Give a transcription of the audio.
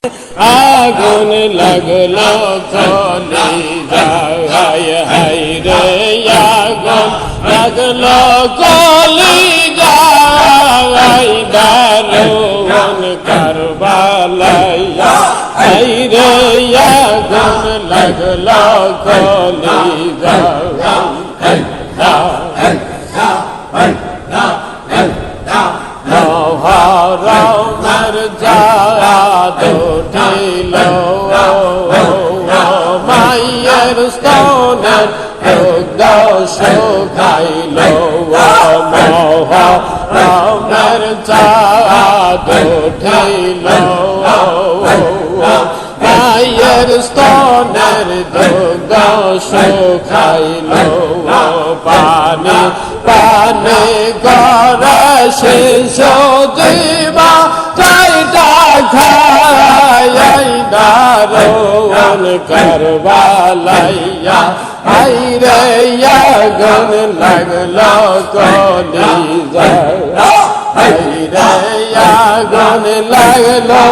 আগুন লাগলো কলিজায় হায় রে আগুন লাগলো কলিজায় দারুণ কারবালায় হায় রে আগুন লাগলো কলিজায় মহরমের জাদু ছিল মায়ের স্তনের দুগ্ধ শুকাইল মহরমের জাদু ছিল মায়ের স্তনের দুগ্ধ শুকাইল পানি পানি গড়া শিশু দিবা চাইটা খাই দারুণ কারবালাইয়া হায় রে আগুন লাগলো কলিজায় হায় রে আগুন লাগলো